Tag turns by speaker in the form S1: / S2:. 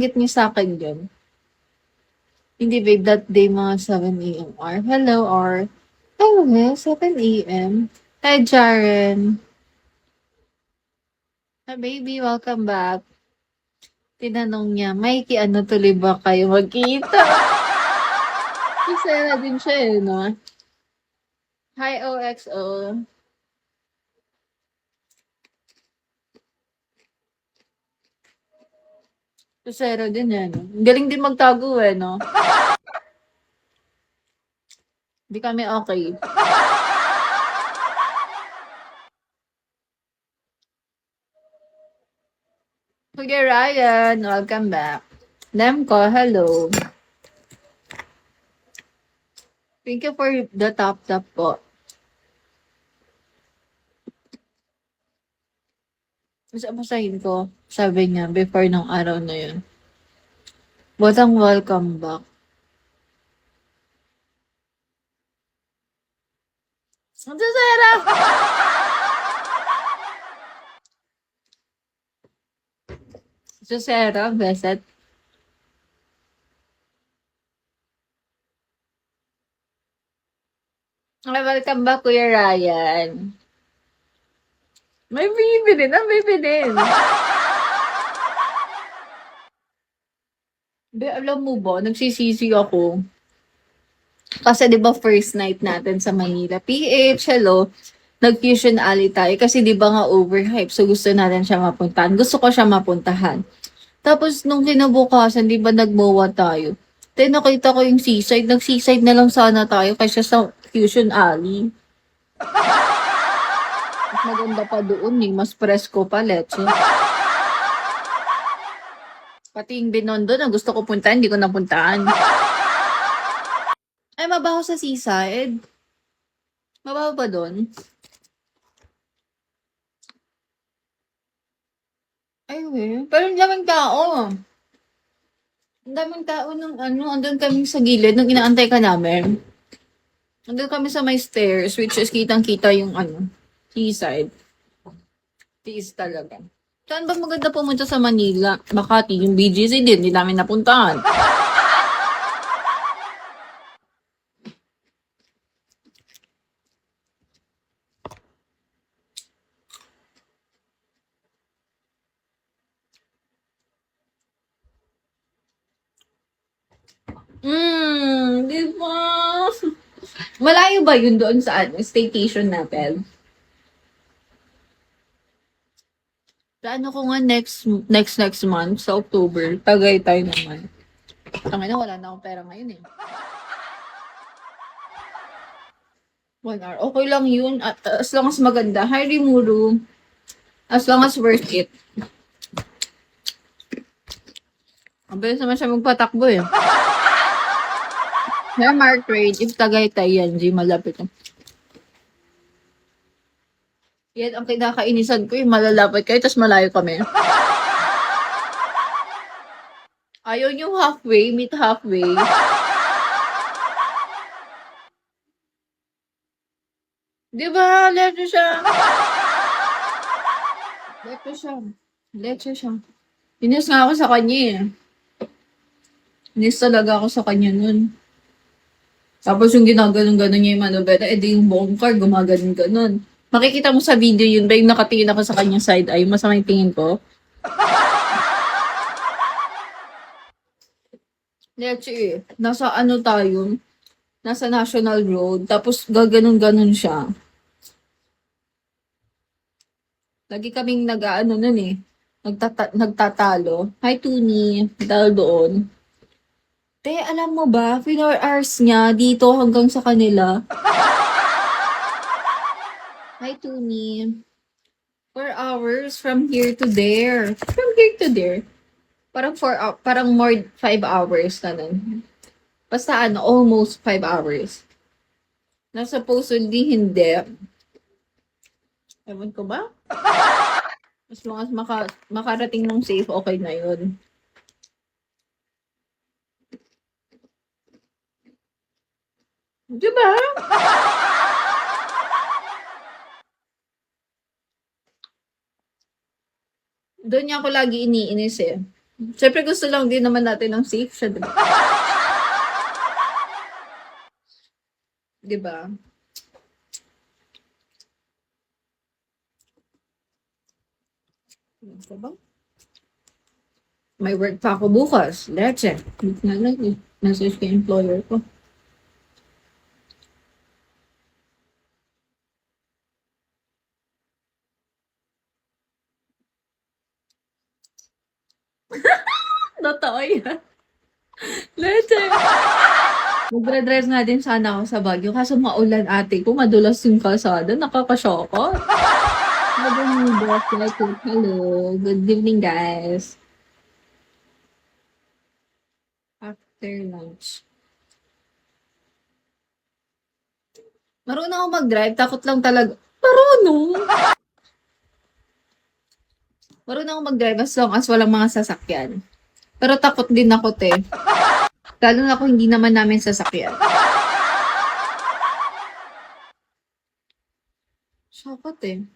S1: Git niyo sa'kin yun. Hindi babe, that day mga 7 AM or hello or oh, well, 7 AM. Hi, Jaren. Hi, baby, welcome back. Tinanong niya, Mikey, ano tuloy ba kayo magkita? Kisera din siya eh, no? Hi, OXO. Kisera din yan. Galing din magtago eh, no? Hindi kami okay. Kuya Ryan, welcome back. Nemco, hello. Thank you for the top po. Basahin ko, sabi niya, before ng araw na yun. Batang welcome back. Ang sasara! Sasara, beset. Welcome back, Kuya Ryan. May baby din, ang baby din. Be, alam mo ba, nagsisisi ako. Kasi 'di ba first night natin sa Manila. PH, hello. Nag-Fusion Alley tayo kasi 'di ba nga overhype. So gusto natin siya mapuntahan. Gusto ko siya mapuntahan. Tapos nung kinabukasan, 'di ba nagmowa tayo. Then nakita ko yung seaside. Nag-seaside na lang sana tayo kaysa sa Fusion Alley. Mas maganda pa doon eh. Mas presko pa, leche. Pati yung Binondo na gusto ko puntahan, hindi ko napuntahan. Ay, mabaho sa seaside. Mabaho pa doon. Ay, we. Pero ang daming tao. Ang daming tao nung ano, andun kami sa gilid nung inaantay ka namin. Andun kami sa may stairs, which is kitang-kita yung ano, seaside. Tiis talaga. Saan ba maganda pumunta sa Manila? Makati, yung BGC din, hindi namin napuntahan. Di ba? Malayo ba yun doon sa ano, staycation natin? Plano ko nga next month, sa October, Tagaytay naman. Tangina, wala na akong pera ngayon eh. 1 hour. Okay lang yun. At as long as maganda. Hi, Rimuru. As long as worth it. Ang bilis naman siya magpatakbo eh. May Mark Trade, if Tagaytay yan, di malapit. Yan ang kinakainisan ko, yung malalapit kayo, tapos malayo kami. Ayaw nyo halfway, meet halfway. Di ba? Leche siya. Leche siya. Leche siya. Inis nga ako sa kanya eh. Inis talaga ako sa kanya nun. Tapos yung ginaganon-ganon niya yung manobeta, edi yung buong car gumaganon-ganon. Makikita mo sa video yun ba yung nakatingin ako sa kanyang side eye, masama yung tingin ko. Leche eh. Nasa ano tayo, nasa National Road, tapos gaganon-ganon siya. Lagi kaming nag-ano nun eh, nagtatalo. Hi, Tuni. Dahil doon. Te, alam mo ba, 4 hours niya dito hanggang sa kanila. Hi, Tuni. 4 hours from here to there. From here to there. Parang parang more 5 hours na nun. Basta ano, almost 5 hours. Na supposedly hindi. Ewan ko ba? As long as makarating ng safe, okay na yun. Diba? Doon niya ako lagi iniinis eh. Siyempre gusto lang din naman natin ng safe siya, 'di ba? 'Di ba? Ano pa ba? May work pa ako bukas. Leche. Hindi nga lang eh. Message ko yung employer ko. Totoo yan. Leche. Magdre-drive nga din sana ako sa Baguio kaso maulan ate ko, madulas yung kalsada, nakakashoka. Magandang boss, hello, good evening guys. After lunch. Marunong ako mag-drive, takot lang talaga. Marunong! Marunong ako mag-drive as long as walang mga sasakyan. Pero takot din ako, te. Lalo na kung hindi naman namin sasakyan. Shaka, te.